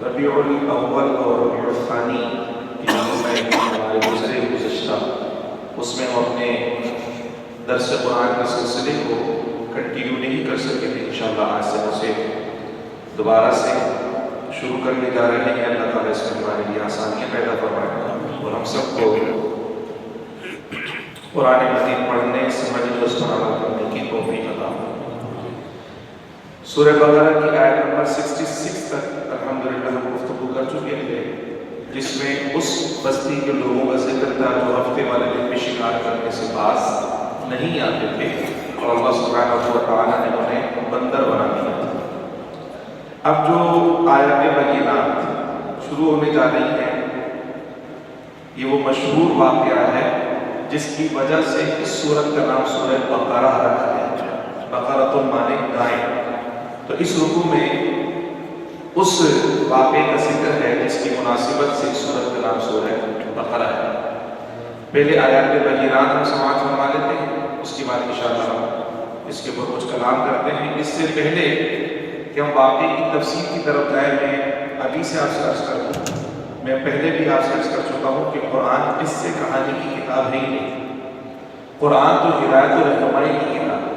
ربیع الاول اور ربیع الثانی کی جو میں ہمارے گزشتہ اس میں ہم اپنے درس قرآن کے سلسلے کو کنٹینیو نہیں کر سکے تھے. انشاءاللہ آج سے اسے دوبارہ سے شروع کرنے جا رہے ہیں. اللہ تعالیٰ اس میں ہمارے لیے آسانیاں پیدا فرمائے اور ہم سب کو قرآن مجید پڑھنے سمجھنے اس پر عمل کرنے کی توفیق عطا فرمائے. سورہ بقرہ کی آیت نمبر 66 تک الحمدللہ ہم گفتگو کر چکے تھے، جس میں اس بستی کے لوگوں کا ذکر تھا جو ہفتے والے دن میں شکار کرنے سے باز نہیں آتے تھے اور اللہ سبحانہ و تعالیٰ نے انہیں بندر بنا دیا تھا. اب جو آیات بینات شروع ہونے جا رہی ہیں، یہ وہ مشہور واقعہ ہے جس کی وجہ سے اس سورت کا نام سورہ بقرہ رکھا گیا. بقرۃ مانے گائے. تو اس رکوع میں اس واقعے کا ذکر ہے جس کی مناسبت سے اس سورت کا نام سورہ بقرہ ہے. پہلے آیات بینات ہم سماعت فرما لیتے ہیں، اس کے بعد انشاءاللہ ہم اس کے اوپر کچھ کلام کرتے ہیں. اس سے پہلے کہ ہم واقعے کی تفصیل کی طرف جائیں، میں ابھی سے آپ سے عرض کر دوں، میں پہلے بھی آپ سے عرض کر چکا ہوں کہ قرآن قصے کہانی کی کتاب ہے ہی نہیں. قرآن تو ہدایت و رہنمائی کی کتاب ہے.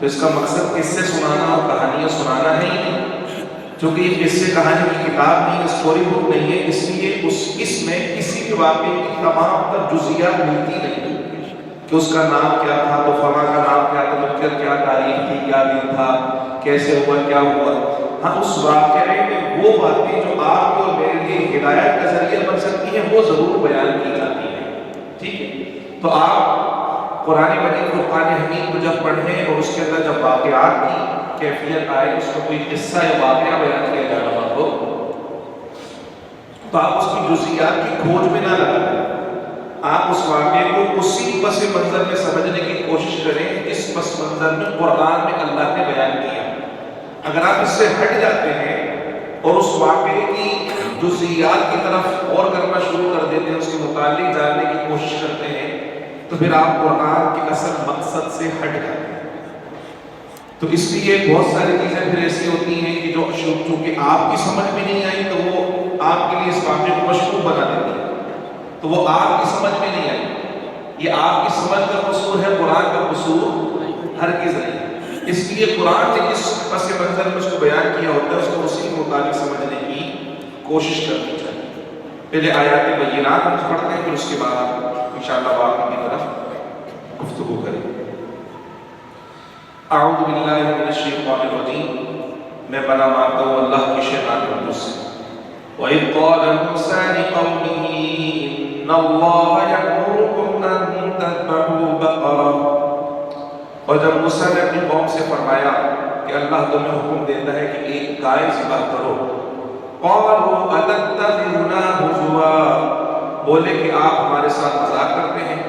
تو اس کا مقصد قصے سنانا اور کہانیاں سنانا ہے ہی نہیں، چونکہ یہ قصے کہانی کی کتاب نہیں، اسٹوری بک نہیں ہے. اس لیے اس میں کسی بھی واقعے کی تمام تر جزئیات ملتی نہیں کہ اس کا نام کیا تھا تو فلاں کا نام کیا تھا تو پھر کیا تاریخ تھی، کیا دن تھا، کیسے ہوا، کیا ہوا. ہاں، اس واقعے میں وہ باتیں جو آپ کو میرے لیے ہدایت کا ذریعہ بن سکتی ہیں وہ ضرور بیان کی جاتی ہیں. ٹھیک ہے، تو آپ قرآن مجید قرآن حمید کو جب پڑھیں اور اس کے اندر جب واقعات کی کیفیت آئے، اس میں کوئی قصہ یا واقعہ بیان کیا جا رہا ہو، تو آپ اس کی جزئیات کی کھوج میں نہ لگیں. آپ اس واقعے کو اسی پس منظر میں سمجھنے کی کوشش کریں اس پس منظر میں قرآن میں اللہ نے بیان کیا. اگر آپ اس سے ہٹ جاتے ہیں اور اس واقعے کی جزئیات کی طرف غور کرنا شروع کر دیتے ہیں، اس کے متعلق جاننے کی کوشش کرتے ہیں، تو پھر آپ قرآن کے اصل مقصد سے ہٹ جاتے ہیں. تو اس لیے بہت ساری چیزیں پھر ایسی ہوتی ہیں کہ جو چونکہ آپ کی سمجھ میں نہیں آئی تو وہ آپ کے لیے اس واقعے کو مشکوک بنا دیتی ہے. تو وہ آپ کی سمجھ میں نہیں آئی، یہ آپ کی سمجھ کا قصور ہے، قرآن کا قصور ہرگز نہیں. اس لیے قرآن نے اس پس منظر میں اس کو بیان کیا ہوتا ہے، اس کو اسی کے مطابق سمجھنے کی کوشش کرنی چاہیے. پہلے آیات بینات ہم پڑھتے ہیں، پھر اس کے بعد انشاءاللہ واقعے کی طرف گفتگو کریں. اعوذ باللہ من الشیطان الرجیم. میں پناہ مانگتا ہوں اللہ کی شیطان قدوس سے. وَإِذْ قَالَ مُوسَىٰ لِقَوْمِهِ إِنَّ اللَّهَ يَأْمُرُكُمْ أَن تَذْبَحُوا بَقَرَةً. اور جب موسیٰ نے اپنی قوم سے فرمایا کہ اللہ تمہیں حکم دیتا ہے کہ ایک گائے ذبح کرو. قَالُوا أَتَتَّخِذُنَا هُزُوًا. بولے کہ آپ ہمارے ساتھ مذاق کرتے ہیں.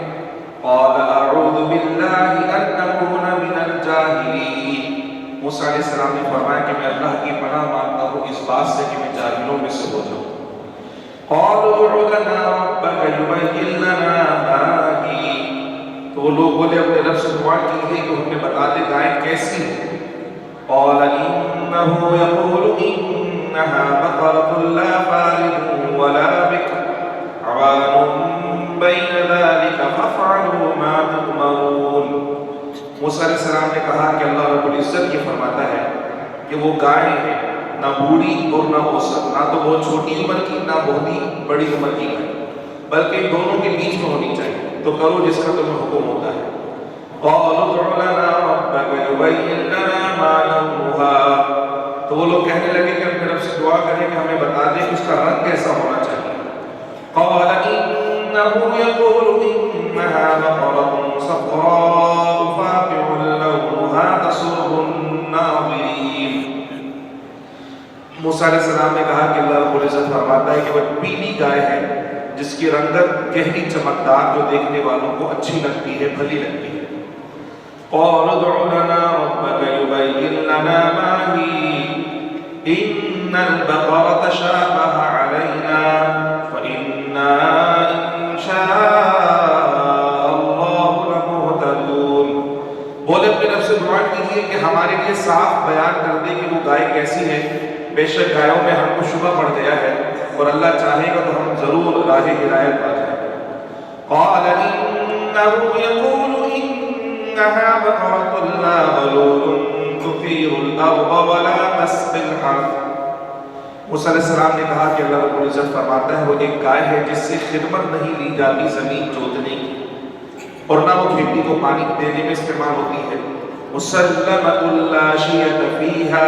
قَالَ أَعُوذُ بِاللَّهِ أَن أَكُونَ مِنَ الْجَاهِلِينَ. موسیٰ علیہ السلام نے فرمایا کہ میں اللہ کی پناہ مانگتا ہوں اس بات سے کہ میں جاہلوں میں سے ہو جاؤں. قَالُوا ادْعُ لَنَا رَبَّكَ يُبَيِّن لَّنَا مَا هِيَ. تو وہ لوگ بولے اپنے رب سے دعا کیجیے کہ ہمیں بتا دے گائے کیسی ہے. قَالَ إِنَّهُ يَقُولُ إِنَّهَا بَقَرَةٌ لَّا فَارِضٌ وَلَا بِكْرٌ عَوَانٌ بَيْنَ ذَلِكَ فَافْعَلُوا مَا تُؤْمَرُونَ. موسیٰ علیہ السلام نے کہا کہ اللہ رب العزت یہ فرماتا ہے کہ وہ گائے ہے، نہ بوڑھی اور نہ اوسط، نہ تو بہت چھوٹی عمر کی نہ بہت ہی بڑی عمر کی گائے، بلکہ دونوں کے بیچ میں ہونی چاہیے. تو کرو جس کا تمہیں حکم ہوتا ہے. قَالُوا ادْعُ لَنَا رَبَّكَ يُبَيِّن لَّنَا مَا لَوْنُهَا. تو وہ لوگ کہنے لگے کہ اپنے رب سے دعا کریں کہ ہمیں بتا دیں کہ اس کا رنگ کیسا ہونا چاہیے. قَالَ إِنَّهُ يَقُولُ إِنَّهَا بَقَرَةٌ صَفْرَاءُ فَاقِعٌ لَّوْنُهَا تَسُرُّ النَّاظِرِينَ. موسیٰ علیہ السلام نے کہا کہ اللہ رب العزت فرماتا ہے کہ وہ پیلی گائے ہے جس کی رنگت گہری چمکدار، جو دیکھنے والوں کو اچھی لگتی ہے، بھلی لگتی ہے. قَالُوا ادْعُ لَنَا رَبَّكَ يُبَيِّن لَّنَا مَا هِيَ إِنَّ الْبَقَرَةَ شَابَهَ عَلَيْنَا فَإِنَّا إِن شَاءَ اللَّهُ لَمُهْتَدُونَ. بولے اپنے رب سے دعا کیجیے کہ ہمارے لیے صاف بیان کر دے کہ وہ گائے کیسی ہے. بے شک گایوں میں ہم کو شبہ پڑ گیا ہے اور اللہ چاہے گا تو ہم ضرور راہ ہدایت پا جائیں گے۔ قال إنه يقول إنها بقرة لا ذلول تثير الأرض ولا تسقي الحرث۔ موسیٰ علیہ السلام نے کہا کہ اللہ رب العزت فرماتا ہے وہ ایک گائے ہے جس سے خدمت نہیں لی جاتی زمین جوتنے کی اور نہ وہ کھیتی کو پانی دینے میں استعمال ہوتی ہے۔ مسلمۃ لا شیۃ فیہا،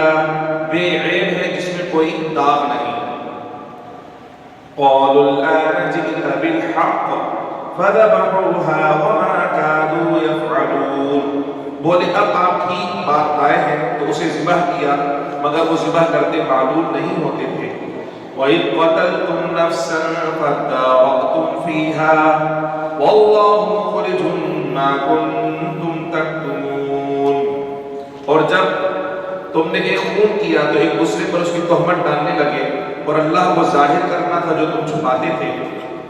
بے عیب ہے جس میں کوئی داغ نہیں۔ قالوا الآن جئت بالحق فذبحوها وما كادوا يفعلون، بولے اب آپ ٹھیک بات لائے ہیں تو اسے ذبح کیا مگر وہ ذبح کرتے معلوم نہیں ہوتے تھے۔ وَإِذْ قَتَلْتُمْ نَفْسًا فَادَّارَأْتُمْ فِيهَا وَاللَّهُ مُخْرِجٌ مَا كُنتُمْ تَكْتُمُونَ، اور جب تم نے ایک خون کیا تو ایک دوسرے پر اس کی تہمت ڈالنے لگے اور اللہ کو ظاہر کرنا تھا جو تم چھپاتے تھے۔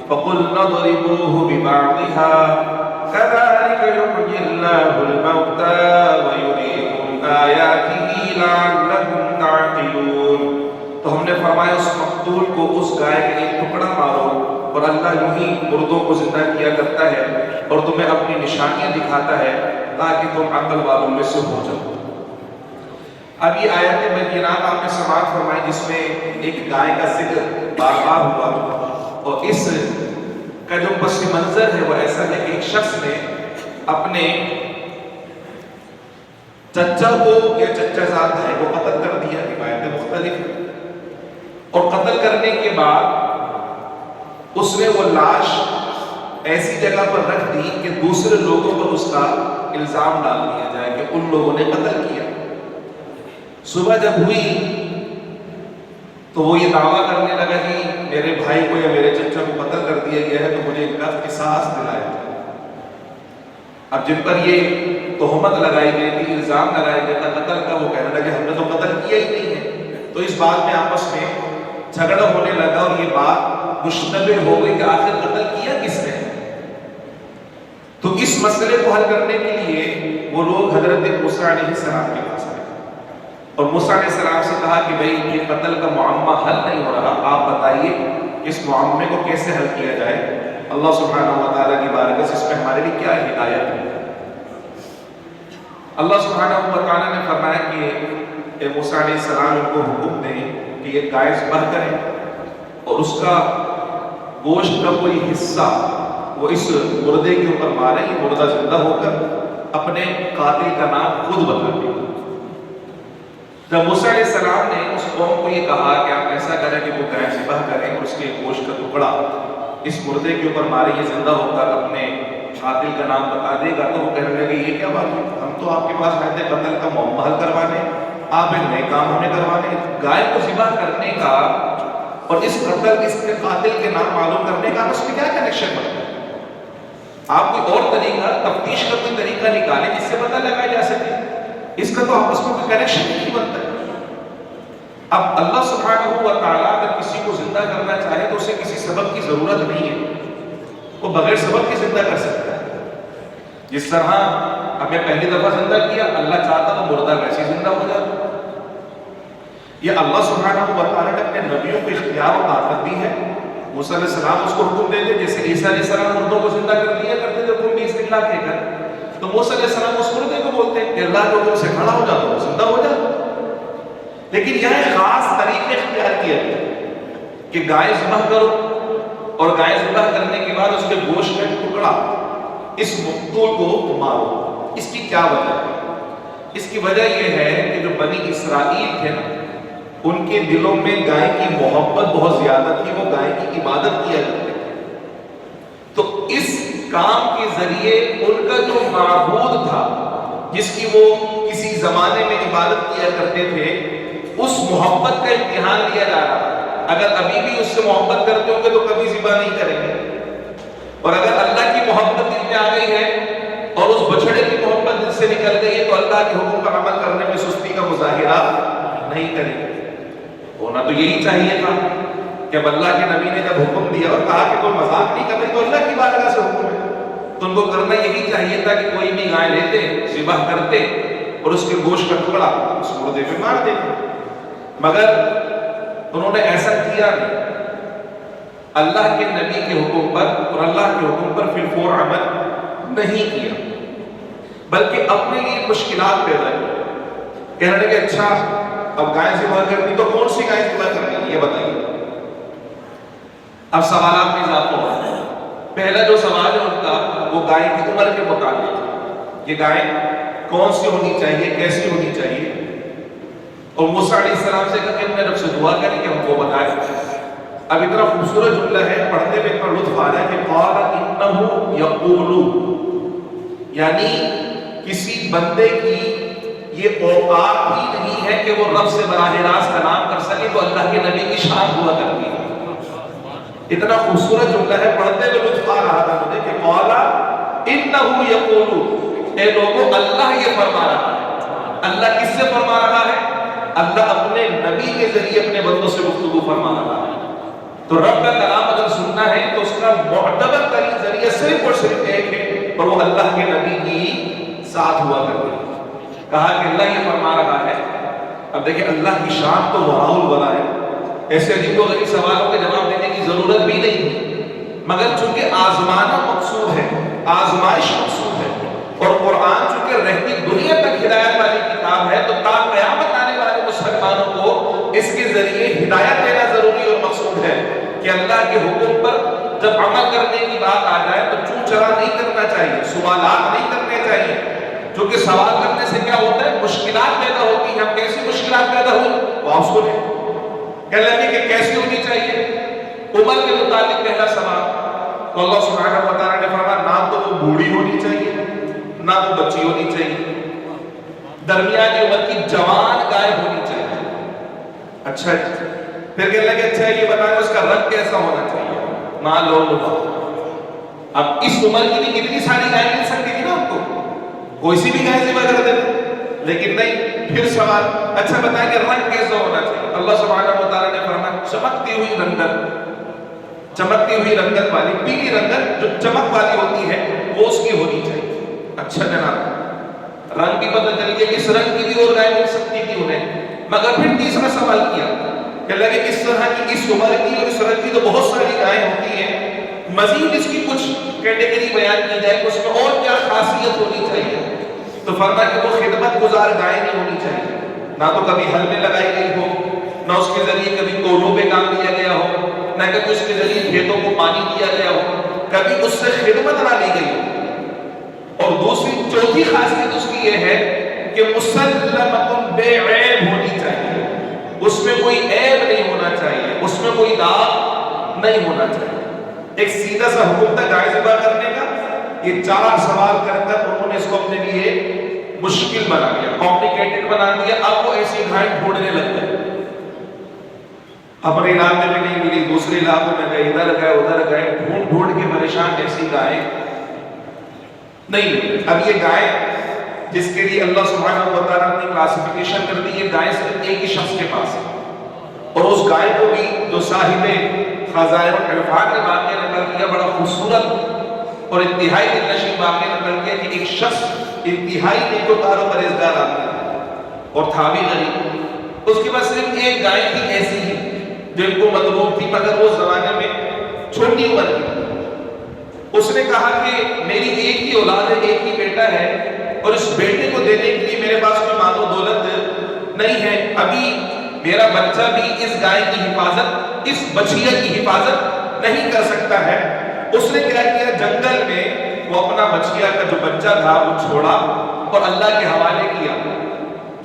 فَقُلْنَا اضْرِبُوهُ بِبَعْضِهَا كَذَلِكَ يُحْيِي اللَّهُ الْمَوْتَىٰ وَيُرِيكُمْ آيَاتِهِ لَعَلَّكُمْ تَعْقِلُونَ، تو ہم نے فرمایا اس مقتول کو اس گائے کا ایک ٹکڑا مارو اور اللہ یوں ہی مردوں کو زندہ کیا کرتا ہے اور تمہیں اپنی نشانیاں دکھاتا ہے تاکہ تم عقل والوں میں سے ہو جاؤ۔ اب یہ آیت بینات آپ نے سماعت فرمائی جس میں ایک گائے کا ذکر بار بار ہوا، اور اس کا جو پس منظر ہے وہ ایسا ہے کہ ایک شخص نے اپنے چچا کو یا چچا زاد بھائی کو قتل کر دیا، روایتیں مختلف ہیں، اور قتل کرنے کے بعد اس نے وہ لاش ایسی جگہ پر رکھ دی کہ دوسرے لوگوں پر اس کا الزام ڈال دیا جائے کہ ان لوگوں نے قتل کیا۔ صبح جب ہوئی تو وہ یہ دعویٰ کرنے لگا کہ میرے بھائی کو یا میرے چچا کو قتل کر دیا گیا ہے تو مجھے ان کا قصاص دلایا جائے۔ اب جن پر یہ تہمت لگائی گئی تھی، الزام لگایا گیا تھا قتل کا، وہ کہنے لگے ہم نے تو قتل کیا ہی نہیں ہے۔ تو اس بات میں آپس میں جھگڑا ہونے لگا اور یہ بات مشتبہ ہو گئی کہ آخر قتل کیا کس نے۔ تو اس مسئلے کو حل کرنے کے لیے وہ لوگ حضرت موسیٰ علیہ السلام کے پاس آئے اور موسیٰ علیہ السلام سے کہا کہ بھئی یہ قتل کا معاملہ حل نہیں ہو رہا، آپ بتائیے اس معاملے کو کیسے حل کیا جائے، اللہ سبحانہ و تعالیٰ کی بارگاہ سے اس میں ہمارے لیے کیا ہدایت ہے۔ اللہ سبحانہ و تعالیٰ نے فرمایا کہ موسیٰ علیہ السلام ان کو حکم دیں کہ یہ گائے ذبح کریں اور اس کا گوشت کا کوئی حصہ وہ اس مردے کے اوپر ماریں، یہ مردہ زندہ ہو کر اپنے قاتل کا نام خود بتا دیں۔ جب موسیٰ علیہ السلام نے اس قوم کو یہ کہا کہ آپ ایسا کریں کہ وہ گائے ذبح کریں اور اس کے گوشت کا ٹکڑا اس مردے کے اوپر مارے، یہ زندہ ہو کر اپنے قاتل کا نام بتا دے گا، تو وہ کہنے لگے یہ کیا بات ہے، ہم تو آپ کے پاس آئے تھے قتل کا معاملہ حل کروانے، آپ ایک نئے کام ہمیں کروانے۔ گائے کو ذبح کرنے کا اور اس کے قاتل کے نام معلوم کرنے کا اس میں کیا کنیکشن بنتا ہے؟ آپ کوئی اور طریقہ، تفتیش کا کوئی طریقہ نکالیں جس سے پتہ لگایا جا سکے، اس کا تو آپس میں کوئی کنیکشن نہیں بنتا ہے۔ اب اللہ سبحانہ و تعالیٰ اگر کسی کو زندہ کرنا چاہے تو اسے کسی سبب کی ضرورت نہیں ہے، وہ بغیر سبب کے زندہ کر سکتا ہے۔ جس طرح ہمیں پہلی دفعہ زندہ کیا، اللہ چاہتا تو مردہ ویسے زندہ ہو جاتا۔ یہ اللہ سبحانہ و تعالیٰ نے اپنے نبیوں کو اختیار و طاقت دی ہے۔ موسیٰ علیہ السلام اس کو حکم دیتے جیسے عیسیٰ علیہ السلام مردوں کو زندہ کر دیا کرتے تھے حکم بسم اللہ کہہ کر، تو موسیٰ علیہ السلام اس مردے کو بولتے ہیں کہ اللہ کے حکم سے کھڑا ہو جاتا وہ زندہ ہو جاتا۔ لیکن یہاں خاص طریقے اختیار کیا گیا کہ گائے ذبح کرو اور گائے ذبح کرنے کے بعد اس کے گوشت کا ٹکڑا اس مقتول کو مارو۔ اس کی کیا وجہ ہے؟ اس کی وجہ یہ ہے کہ جو بنی اسرائیل تھے نا، ان کے دلوں میں گائے کی محبت بہت زیادہ تھی، وہ گائے کی عبادت کیا کرتے تھے۔ تو اس کام کے ذریعے ان کا جو معبود تھا جس کی وہ کسی زمانے میں عبادت کیا کرتے تھے، اس محبت کا امتحان لیا جا رہا ہے۔ اگر ابھی بھی اس سے محبت کرتے ہوں گے تو کبھی ذبح نہیں کریں گے، اور اگر اللہ کی محبت دل میں آ گئی ہے اور اس بچڑے کی محبت دل سے نکل گئی ہے تو اللہ کے حکم پر عمل کرنے میں سستی کا مظاہرہ نہیں کریں گے۔ ہونا تو یہی چاہیے تھا کہ اب اللہ کے نبی نے جب حکم دیا اور کہا کہ کوئی مذاق نہیں کرے تو اللہ کی بارگاہ سے حکم ہے، تو ان کو کرنا یہی چاہیے تھا کہ کوئی بھی گائے لیتے، ذبح کرتے اور اس کے گوشت کا ٹکڑا اس مردے پہ مار دیتے۔ مگر انہوں نے ایسا کیا نہیں، اللہ کے نبی کے حکم پر اور اللہ کے حکم پر فی الفور عمل نہیں کیا، بلکہ اپنے لیے مشکلات پیدا کی۔ کہنے لگے اچھا اب گائے ذبح کرنی تو کون سی گائے ذبح کرنی ہے یہ بتائیے۔ اب سوالات میں اضافہ ہوا۔ پہلا جو سوال ہے ان کا وہ گائے کی عمر کے متعلق، یہ گائے کون سی ہونی چاہیے، کیسی ہونی چاہیے، اور موسیٰ علیہ السلام سے کہا کہ اپنے رب سے دعا کریں کہ ہم کو بتائیں۔ اب اتنا خوبصورت جملہ ہے، پڑھنے میں اتنا لطف آ رہا ہے کہ قال انہ یقول، یعنی کسی بندے کی یہ اوقات ہی نہیں ہے کہ وہ رب سے براہ راست کلام کر سکے، تو اللہ کے نبی کی شان ہوا کرتی ہے۔ اتنا خوبصورت جملہ ہے، پڑھتے میں لطف آ رہا تھا مجھے کہ قال انہ یقول، اے لوگوں اللہ یہ فرما رہا ہے۔ اللہ کس سے فرما رہا ہے؟ اللہ اپنے نبی کے ذریعے اپنے بندوں سے گفتگو فرما رہا ہے۔ تو رب کا کلام اگر سننا ہے تو اس کا معتبر ترین ذریعہ صرف اور صرف ایک ہے، اور وہ اللہ کے نبی کی ساتھ ہوا کرتی ہے۔ کہا کہ اللہ یہ فرما رہا ہے۔ اب دیکھیں اللہ کی شان تو وراء الولا ہے، ایسے عجیب و غریب سوالوں کے جواب دینے کی ضرورت بھی نہیں ہے، مگر چونکہ آزمانا مقصود ہے، آزمائش مقصود ہے، اور قرآن چونکہ رہتی دنیا تک ہدایت والی کتاب ہے، تو تا قیامت آنے والے مسلمانوں کو اس کے ذریعے ہدایت دینا ضروری اور مقصود ہے کہ اللہ کے حکم پر جب عمل کرنے کی بات آ جائے تو چوں چرا نہیں کرنا چاہیے، سوالات نہیں کرنے چاہیے، کیونکہ سوال کرنے سے کیا ہوتا ہے؟ مشکلات پیدا ہوتی ہیں۔ اب کیسی مشکلات پیدا ہوئی وہ آپ سنیں۔ کہنے لگے کہ کیسی ہونی چاہیے؟ عمر کے متعلق پہلا سوال تو اللہ سبحانہ و تعالیٰ نے فرمایا نہ تو وہ بوڑھی ہونی چاہیے نہ وہ بچی ہونی چاہیے، درمیانی عمر کی جوان گائے ہونی چاہیے۔ اچھا جی، پھر کہنے لگے اچھا یہ بتائیں اس کا رنگ کیسا ہونا چاہیے؟ ماں لو لو۔ اب اس عمر کی بھی کتنی ساری گائے مل سکتی تھی نا آپ کو، کوئی سی بھی گائے ذبح کر دیتے، لیکن نہیں۔ پھر سوال اچھا بتائیں کہ رنگ کیسا ہونا چاہیے؟ اللہ سبحانہ و تعالیٰ نے فرمایا چمکتی ہوئی رنگت، چمکتی ہوئی رنگت والی، پیلی رنگت جو چمک والی ہوتی ہے وہ اس کی ہونی چاہیے۔ اچھا جناب، رنگ بھی پتہ چل گیا، اس رنگ کی بھی اور گائے مل سکتی تھی انہیں، مگر پھر تیسرا سوال کیا کہ لگے اس طرح کی اس عمر کی اور اس رنگ کی تو بہت ساری گائیں ہوتی ہیں، مزید اس کی کچھ کیٹیگری بیان کی جائے کہ اس میں اور کیا خاصیت ہونی چاہیے؟ تو فرمایا کہ وہ خدمت گزار گائے نہیں ہونی چاہیے، نہ تو کبھی ہل میں لگائی گئی ہو، نہ اس کے ذریعے کبھی کولوں پہ کام دیا گیا ہو، نہ کبھی اس کے ذریعے کھیتوں کو پانی دیا گیا ہو، کبھی اس سے خدمت نہ لی گئی ہو۔ اور دوسری چوتھی خاصیت اس کی یہ ہے کہ مسلمۃ بے عیب ہونی چاہیے، اس میں کوئی عیب نہیں ہونا چاہیے، اس میں کوئی داغ نہیں ہونا چاہیے۔ ایک سیدھا سا حکم تھا گائے ذبح کرنے کا، یہ 4 سوال کر کر انہوں نے اس کو اپنے لیے مشکل بنا دیا، کمپلیکیٹڈ بنا دیا۔ اب وہ ایسی گائے ڈھونڈنے لگ گئے، اپنے علاقے میں نہیں ملی، دوسرے علاقوں میں گئے، ادھر گئے، ڈھونڈ ڈھونڈ کے پریشان، ایسی گائے نہیں ملی۔ اب یہ گائے جس کے لیے اللہ سبحانہ و تعالیٰ نے کلاسیفیکیشن کر دی، یہ گائے صرف ایک ہی شخص کے پاس ہے، اور اس گائے کو بھی جو صاحب خزائن العرفان نے واقعہ نقل کیا، بڑا خوبصورت اور انتہائی دلنشین واقعہ نقل کیا کہ ایک شخص انتہائی نیکوکار و پرہیزگار آدمی اور تھا بھی غریب، اس کے پاس صرف ایک گائے تھی ایسی ہی جن کو مطلوب تھی، مگر وہ زمانے میں چھوٹی عمر کی۔ اس نے کہا کہ میری ایک ہی اولاد ہے، ایک ہی بیٹا ہے، اور اس بیٹے کو دینے کے لیے میرے پاس کوئی مال و دولت نہیں ہے، ابھی میرا بچہ بھی اس گائے کی حفاظت، اس بچیا کی حفاظت نہیں کر سکتا ہے۔ اس نے کیا کیا، جنگل میں وہ اپنا بچیا کا جو بچہ تھا وہ چھوڑا اور اللہ کے حوالے کیا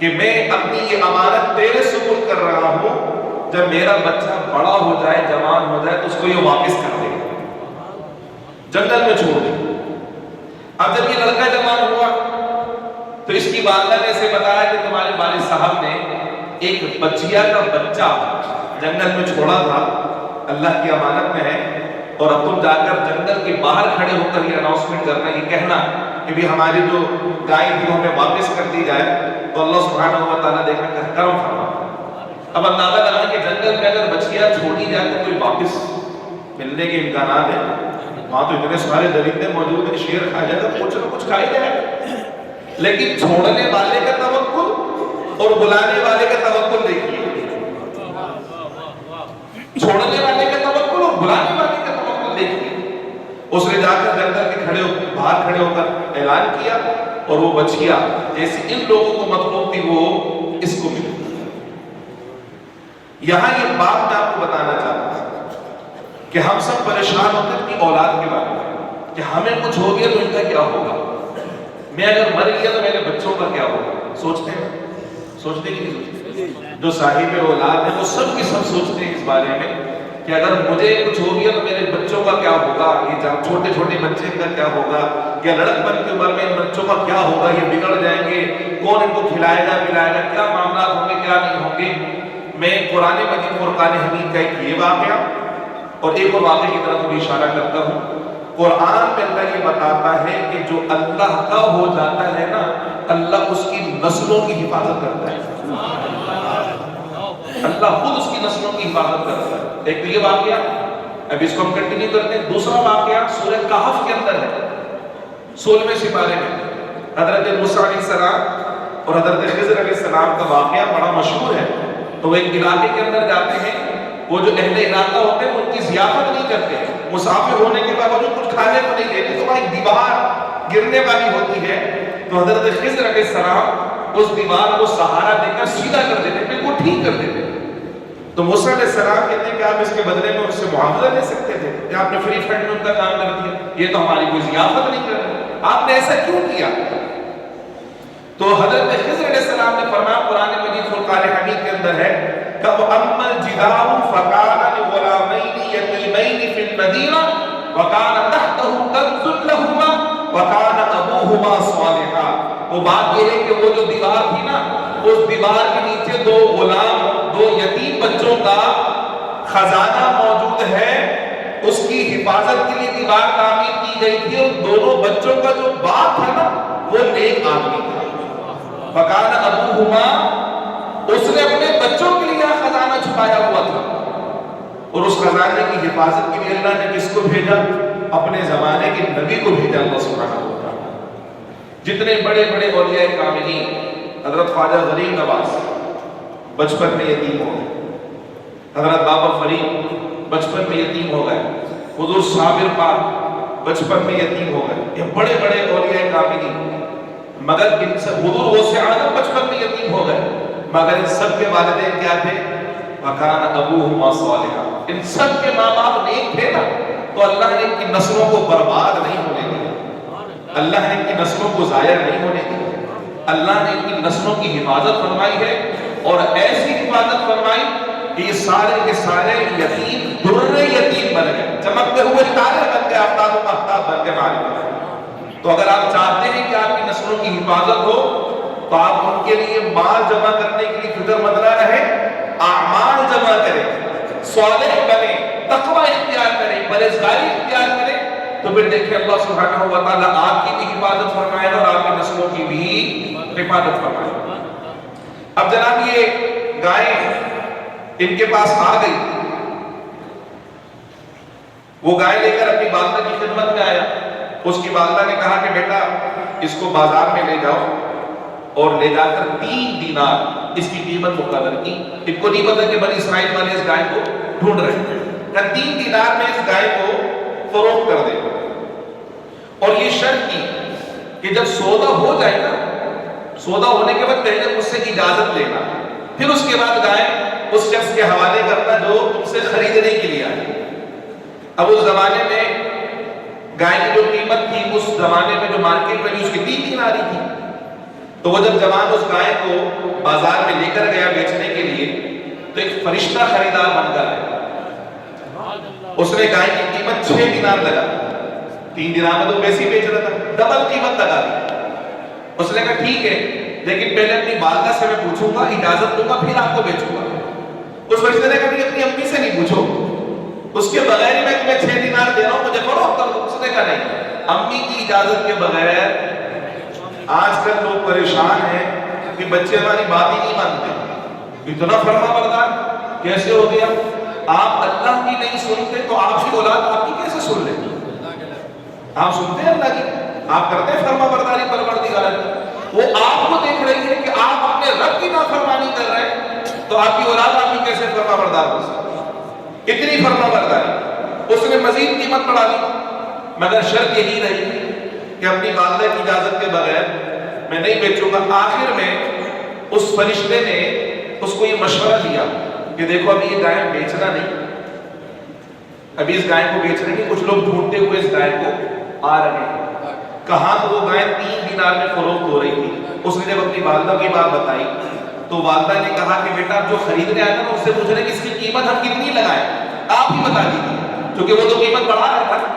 کہ میں اپنی یہ امانت تیرے سپرد کر رہا ہوں، جب میرا بچہ بڑا ہو جائے، جوان ہو جائے، تو اس کو یہ واپس کر دے گا۔ جنگل میں چھوڑ دی۔ اب جب یہ لڑکا جوان ہوا تو اس کی والدہ نے اسے بتایا کہ تمہارے والد صاحب نے ایک بچیا کا بچہ جنگل میں چھوڑا تھا، اللہ کی امانت میں ہے، اور اب تم جا کر جنگل کے باہر کھڑے ہو کر یہ اناؤنسمنٹ کرنا، یہ کہنا کہ بھی ہماری جو گائے تھی ہمیں واپس کر دی جائے، تو اللہ سبحانہ و تعالیٰ دیکھا کہ کرم فرما۔ اب اندازہ لگا کہ جنگل میں اگر بچیا چھوڑی جائے تو کوئی واپس ملنے کے امکانات ہیں، وہاں تو اتنے سارے درندے موجود ہیں، شیر کھا جائے تو کچھ نہ کچھ کھائی جائے، لیکن چھوڑنے والے کا توکل اور بلانے والے کا توکل دیکھیے۔ چھوڑنے والے کا توکل اور بلانے والے کا توکل دیکھیے. اس نے جا کر جنگل کے باہر کھڑے ہو کر اعلان کیا اور وہ بچیا جیسے ان لوگوں کو مطلوب تھی وہ اس کو ملی. یہاں یہ بات میں آپ کو بتانا چاہتا ہوں کہ ہم سب پریشان ہوتے ہیں اپنی اولاد کے بارے میں کہ ہمیں کچھ ہو گیا تو ان کا کیا ہوگا, میں اگر مر گیا تو میرے بچوں کا کیا ہوگا. سوچتے ہیں, سوچتے کہ نہیں سوچتے؟ جو صاحب اولاد ہیں وہ سب کی سب سوچتے ہیں اس بارے میں کہ اگر مجھے کچھ ہو گیا تو میرے بچوں کا کیا ہوگا, یہ چھوٹے چھوٹے بچے کا کیا ہوگا, یا لڑکپن کی عمر میں ان بچوں کا کیا ہوگا, یہ بگڑ جائیں گے, کون ان کو کھلائے گا پلائے گا, کیا معاملات ہوں گے کیا نہیں ہوں گے. میں قرآن مجید فرقان حمید کا ایک یہ واقعہ اور ایک اور واقعے کی طرف بھی اشارہ کرتا ہوں. قرآن میں اللہ یہ بتاتا ہے کہ جو اللہ کا ہو جاتا ہے نا, اللہ اس کی نسلوں کی حفاظت کرتا ہے. اللہ خود اس کی نسلوں کی حفاظت کرتا ہے. ایک تو یہ واقعہ, اب اس کو ہم کنٹینیو کرتے ہیں. دوسرا واقعہ سورہ کہف کے اندر ہے, 16ویں سپارے میں حضرت موسیٰ علیہ السلام اور حضرت خضر علیہ السلام کا واقعہ بڑا مشہور ہے. تو وہ ایک علاقے کے اندر جاتے ہیں, وہ جو اہل علاقہ ہوتے ہیں ان کی ضیافت نہیں کرتے, مسافر ہونے کے باوجود کچھ کھانے کو نہیں دیتے, تو وہاں ایک دیوار گرنے والی ہوتی ہے. تو حضرت خضر علیہ السلام اس دیوار کو سہارا دے کر سیدھا کر دیتے, بالکل ٹھیک کر دیتے. تو موسیٰ علیہ السلام کہتے ہیں کہ آپ اس کے بدلے میں ان سے معاوضہ لے سکتے تھے, کہ آپ نے فری فنڈ میں ان کا کام کر دیا, یہ تو ہماری کوئی ضیافت نہیں کر رہے, آپ نے ایسا کیوں کیا؟ تو حضرت خضر علیہ السلام نے فرمایا, قرآن مجید فرقان حمید کے اندر ہے کہ وَأَمَّا الْجِدَارُ فَكَانَ لِغُلَامَيْنِ يَتِيمَيْنِ فِي الْمَدِينَةِ وَكَانَ تَحْتَهُ كَنْزٌ لَهُمَا وَكَانَ أَبُوهُمَا صَالِحًا. وہ بات یہ ہے کہ وہ جو دیوار تھی نا, اس دیوار کے نیچے دو غلام, دو یتیم بچوں کا خزانہ موجود ہے, اس کی حفاظت کے لیے دیوار تعمیر کی گئی تھی, اور دونوں بچوں کا جو باپ تھا نا وہ نیک آدمی تھا. فَكَانَ أَبُوهُمَا, اس نے اپنے بچوں کے لیے خزانہ چھپایا ہوا تھا, اور اس خزانے کی حفاظت کے لیے اللہ نے کس کو بھیجا؟ اپنے زمانے کے نبی کو بھیجا اللہ سبحانہ و تعالیٰ. جتنے بڑے بڑے اولیاء کاملین, حضرت خواجہ غریب نواز بچپن میں یتیم ہو گئے, حضرت بابا فرید بچپن میں یتیم ہو گئے, حضور صابر پاک بچپن میں یتیم ہو گئے, یہ بڑے بڑے اولیاء کاملین. مگر ان سب, حضور غوث اعظم بچپن میں یتیم ہو گئے, مگر ان سب کے والدین کیا تھے؟ وَكَانَ أَبُوهُمَا صَالِحًا. ان سب کے ماں باپ نیک تھے نا, تو اللہ نے ان کی نسلوں کو برباد نہیں ہونے دیا, اللہ نے ان کی نسلوں کو ضائع نہیں ہونے دیا, اللہ نے ان کی نسلوں کی حفاظت فرمائی ہے, اور ایسی حفاظت فرمائی کہ یہ سارے کے سارے یتیم درر یتیم بن گئے, چمکتے ہوئے تارے بن گئے, آفتاب و مہتاب بن کے مالک بن گئے. تو اگر آپ چاہتے ہیں کہ آپ کی نسلوں کی حفاظت ہو, تو آپ ان کے لیے مال جمع کرنے کے لیے فکر مند نہ رہے, اعمال جمع کریں, صالح بنیں, تقوی اختیار کریں, پرہیزگاری اختیار کریں, تو پھر دیکھیں اللہ سبحانہ و تعالیٰ آپ کی بھی حفاظت فرمائے گا اور آپ کی نسلوں کی بھی حفاظت فرمائے گا. اب جناب یہ گائیں ان کے پاس آ گئی, وہ گائے لے کر اپنی والدہ کی خدمت میں آیا. اس کی والدہ نے کہا کہ بیٹا اس کو بازار میں لے جاؤ, اور لے جا کر 3 دینار اس کی قیمت مقرر کی. ان کو نہیں پتا کہ بنی اسرائیل والے اس گائے کو ڈھونڈ رہے ہیں, کہ 3 دینار میں اس گائے کو فروخت کر دے, اور یہ شرط کی کہ جب سودا ہو جائے نا, سودا ہونے کے بعد پہلے مجھ سے اجازت لینا, پھر اس کے بعد گائے اس شخص کے حوالے کرنا جو تم سے خریدنے کے لیے آئے. اب اس زمانے میں گائے کی جو قیمت تھی, اس زمانے میں جو مارکیٹ میں اس کی 3 دینار تھی. تو وہ جب جوان اس گائے کو بازار میں لے کر گیا بیچنے کے لیے, تو ایک فرشتہ خریدار بن کر آیا. اس نے گائے کی قیمت 6 دینار لگا, 3 دینار میں تو ویسے ہی بیچ رہا تھا, ڈبل قیمت لگا دی. اس نے کہا ٹھیک ہے, لیکن پہلے اپنی والدہ سے میں پوچھوں گا, اجازت دوں گا, پھر آپ کو بیچوں گا. اس فرشتے نے کہا اپنی امی سے نہیں پوچھو, اس کے بغیر ہی میں تمہیں 6 دینار دے رہا ہوں, مجھے فروخت کر دو. اس نے کہا نہیں, امی کی اجازت کے بغیر. آج کل لوگ پریشان ہیں کہ بچے ہماری بات ہی نہیں مانتے, اتنا فرما بردار کیسے ہو گیا؟ آپ اللہ کی نہیں سنتے تو آپ کی اولاد آپ کی کیسے سن لیں؟ آپ سنتے ہیں اللہ کی, آپ کرتے ہیں فرما برداری پروردگار کی. وہ آپ کو دیکھ رہی ہے کہ آپ اپنے رب کی نافرمانی کر رہے ہیں, تو آپ کی اولاد آپ کی کیسے فرما بردار ہو سکتی؟ اتنی فرما برداری. اس نے مزید قیمت بڑھا دی مگر شرط یہی رہی کہ اپنی والدہ کی اجازت کے بغیر میں نہیں بیچوں گا. آخر میں اس فرشتے نے اس کو یہ مشورہ دیا کہ دیکھو ابھی یہ گائے بیچنا نہیں, ابھی اس گائے کو بیچ رہے ہیں. کچھ لوگ ڈھونڈتے ہوئے اس گائے کو آ رہے ہیں. کہاں تو وہ گائے 3 دینار میں فروخت ہو رہی تھی. اس نے جب اپنی والدہ کی بات بتائی تو والدہ نے کہا کہ بیٹا جو خریدنے آیا تھا نا اس سے پوچھ رہے کہ اس کی قیمت ہم کتنی لگائیں, آپ ہی بتا دیجیے, کیونکہ وہ تو قیمت بڑھا رہا تھا.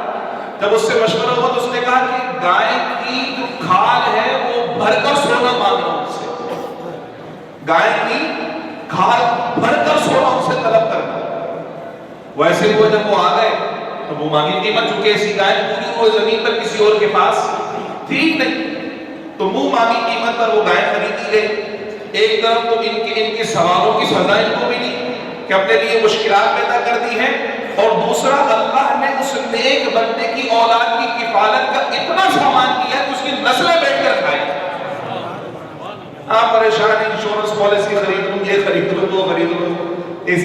جب اس سے مشورہ ہوا تو اس نے کہا کہ گائے کی جو کھال ہے وہ بھر کر سونا مانگ رہا ہوں اس سے, گائے کی کھال بھر کر سونا اس سے طلب کرنا. ویسے وہ جب وہ آ گئے تو وہ مانگی قیمت, چونکہ ایسی گائے پوری وہ زمین پر کسی اور کے پاس تھی نہیں, تو منہ مانگی قیمت پر وہ گائے خریدی گئی. ایک طرف تو ان کے سوالوں کی سزا ان کو ملی کہ اپنے لیے مشکلات پیدا کر دی ہیں, اور دوسرا اللہ نے اس نیک بندے کی اولاد کی کفالت کا اتنا سامان کیا کہ اس کی نسلیں بیٹھ کر کھائیں. آپ پریشان ہیں, انشورنس پالیسی خرید لوں, یہ خرید لوں, وہ خرید لوں, اس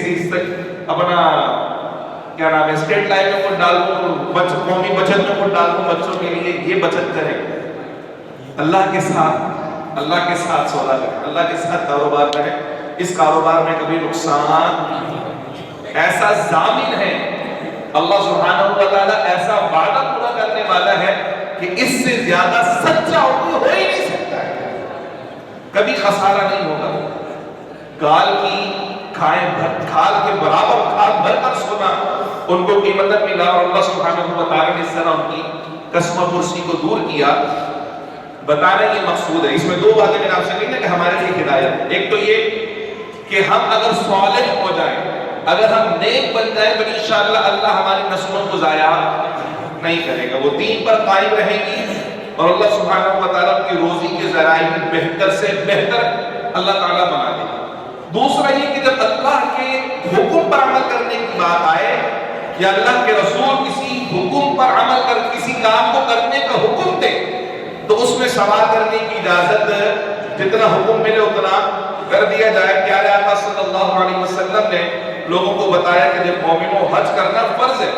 اپنا کیا نام ہے اسٹیٹ لائف میں کچھ ڈال دوں, قومی بچت میں کچھ ڈال دوں بچوں کے لیے, یہ بچت کریں. اللہ کے ساتھ سودا کریں, اللہ کے ساتھ کاروبار کریں. اس کاروبار میں کبھی نقصان ایسا ضامن ہے, اللہ سبحانہ و تعالیٰ ایسا وعدہ پورا کرنے والا ہے کہ اس سے زیادہ سچا ہو ہی نہیں سکتا ہے. کبھی خسارہ نہیں ہوگا. گال کی کھال کے برابر کھال بھر کر سونا ان کو قیمت ملا, اور اللہ سبحانہ و تعالیٰ نے اس طرح ان کی قسم پرسی کو دور کیا. بتانا یہ مقصود ہے. اس میں 2 باتیں میں نے آپ سے کہی نا کہ ہمارے لیے ہدایت. ایک تو یہ کہ ہم اگر صالح ہو جائیں, اگر ہم نیک بن جائیں تو انشاءاللہ اللہ ہماری نسلوں کو ضائع نہیں کرے گا, وہ دین پر قائم رہیں گی اور اللہ سبحانہ و تعالیٰ کی روزی کے ذرائع بہتر سے بہتر اللہ تعالیٰ بنا دے گا. دوسرا یہ کہ جب اللہ کے حکم پر عمل کرنے کی بات آئے یا اللہ کے رسول کسی حکم پر عمل کر کسی کام کو کرنے کا حکم دے تو اس میں سوال کرنے کی اجازت, جتنا حکم ملے اتنا کر دیا جائے. پیارے آقا صلی اللہ علیہ وسلم نے لوگوں کو بتایا کہ جب مومنوں حج کرنا فرض ہے.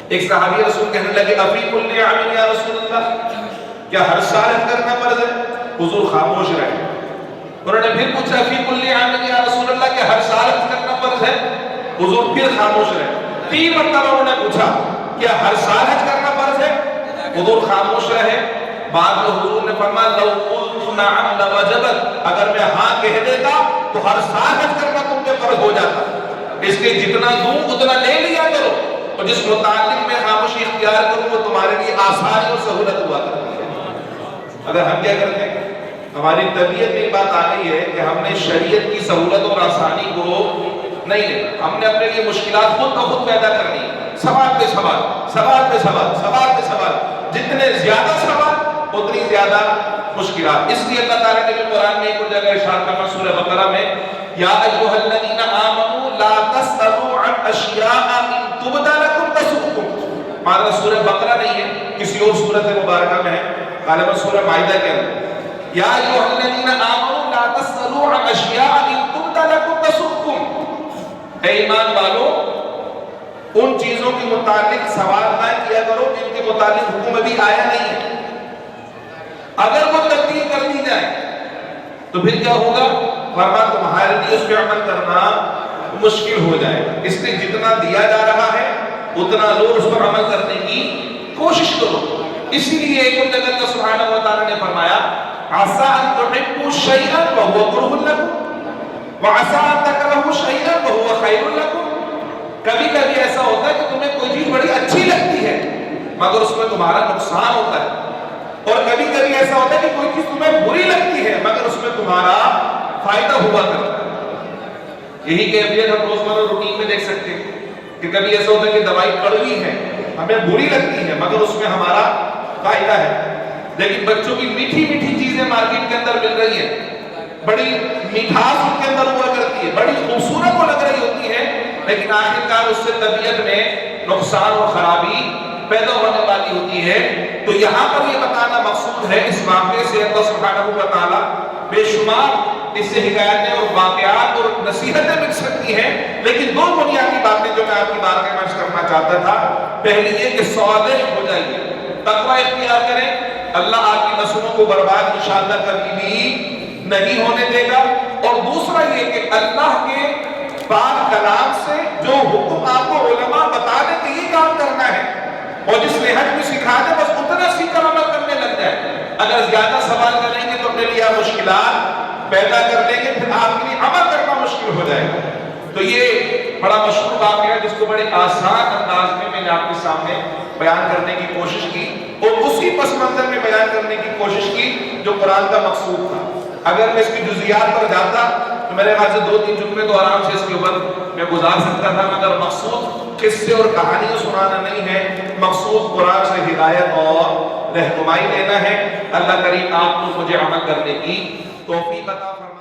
ایک صحابی رسول کہنے لگے افی کل عام یا رسول اللہ, کیا ہر سال حج کرنا فرض ہے؟ حضور خاموش رہے. انہوں نے پھر پوچھا فی کل عام یا رسول اللہ, کیا ہر سال حج کرنا فرض ہے؟ حضور پھر خاموش رہے. 3 مرتبہ انہوں نے پوچھا کیا ہر سال حج کرنا فرض ہے؟ حضور خاموش رہے. بعد میں حضور نے فرمایا لو قلت نعم لوجبت, اگر میں ہاں کہہ دیتا تو ہر سال حج کرنا تم پہ فرض ہو جاتا. اس لیے جتنا دوں اتنا لے لیا کرو, اور جس متعلق میں خاموشی اختیار کروں وہ تمہارے لیے آسانی اور سہولت ہوا کرتی ہے. اگر ہم کیا کرتے ہیں, ہماری طبیعت میں بات آ گئی ہے کہ ہم نے شریعت کی سہولت اور آسانی کو نہیں لینا, ہم نے اپنے لیے مشکلات خود بخود پیدا کرنی. سوال پہ سوال, سوال پہ سوال, سوال پہ سوال, جتنے زیادہ سوال اتنی زیادہ مشکلات. اس لیے اللہ تعالیٰ نے بھی قرآن میں ایک اور جگہ ارشاد فرمایا سورہ بقرہ میں یا ایھا الذین آمنوا لا تسألوا عن اشیاء ان تبد لکم تسؤکم. مانا سورہ بقرہ نہیں ہے, کسی اور سورۃ مبارکہ میں ہے, غالباً سورہ مائدہ کے اندر. یا ایھا الذین آمنوا لا تسألوا عن اشیاء ان تبد لکم تسؤکم. اے ایمان والو, ان چیزوں کے متعلق سوال نہ کیا کرو جن کے متعلق حکم ابھی آیا نہیں ہے. اگر وہ تبدیل کر دی جائے تو پھر کیا ہوگا؟ فرما تمہارے لیے اس پہ عمل کرنا مشکل ہو جائے گا. اس لیے جتنا دیا جا رہا ہے اتنا لوگ اس پر عمل کرنے کی کوشش کرو. اسی لیے ایک اور جگہ اللہ سبحانہ و تعالیٰ نے فرمایا عسیٰ ان تحبوا شیئا وہو کرہ لکم وعسیٰ ان تکرہوا شیئا وہو خیر لکم. کبھی کبھی ایسا ہوتا ہے کہ تمہیں کوئی چیز بڑی اچھی لگتی ہے مگر اس میں تمہارا نقصان ہوتا ہے, اور کبھی کبھی ایسا ہوتا ہے کہ کوئی چیز تمہیں بری لگتی ہے مگر اس میں تمہارا فائدہ ہوا کرتا ہے. یہی کیفیت ہم روزمرہ روٹین میں دیکھ سکتے ہیں کہ کبھی ایسا ہوتا ہے کہ دوائی کڑوی ہے, ہمیں بری لگتی ہے مگر اس میں ہمارا فائدہ ہے. لیکن بچوں کی میٹھی میٹھی چیزیں مارکیٹ کے اندر مل رہی ہیں, بڑی میٹھاس ان کے اندر ہوا کرتی ہے, بڑی خوبصورت وہ لگ رہی ہوتی ہے, لیکن آخرکار اس سے طبیعت میں نقصان اور خرابی پیدا ہونے والی ہوتی ہے. تو یہاں پر یہ بتانا مقصود ہے اس واقعے سے اللہ سبحانہ و تعالیٰ بے شمار اس سے ہدایتیں اور واقعات اور نصیحتیں مل سکتی ہیں، لیکن دو بنیادی باتیں جو میں آپ کی بارگاہ میں عرض کرنا چاہتا تھا، پہلی یہ کہ صالح ہو جائیے، تقوی اختیار کریں، اللہ آپ کی نسلوں کو برباد انشاءاللہ کبھی بھی نہیں ہونے دے گا۔ اور دوسرا یہ کہ اللہ کے پاک کلام سے جو حکم آپ کو علماء بتا دیں کہ یہ کام کرنا ہے، اور جس نہج میں سکھا دے بس اتنا سیکھ کر عمل کرنے لگ جائے۔ اگر زیادہ سوال کریں گے تو اپنے لیے آپ مشکلات پیدا کر دیں گے، پھر آپ کے لیے عمل کرنا مشکل ہو جائے گا۔ تو یہ بڑا مشہور واقعہ ہے جس کو بڑے آسان انداز میں نے آپ کے سامنے بیان کرنے کی کوشش کی، اور اسی پس منظر میں بیان کرنے کی کوشش کی جو قرآن کا مقصود تھا۔ اگر میں اس کی جزیات پر جاتا تو میرے خیال سے 2-3 جملے تو آرام سے اس کے اوپر میں گزار سکتا تھا، مگر مقصود قصے اور کہانیاں سنانا نہیں ہے، مقصود قرآن سے ہدایت اور رہنمائی دینا ہے۔ اللہ کریم آپ کو مجھے عمل کرنے کی توفیق عطا فرمائے۔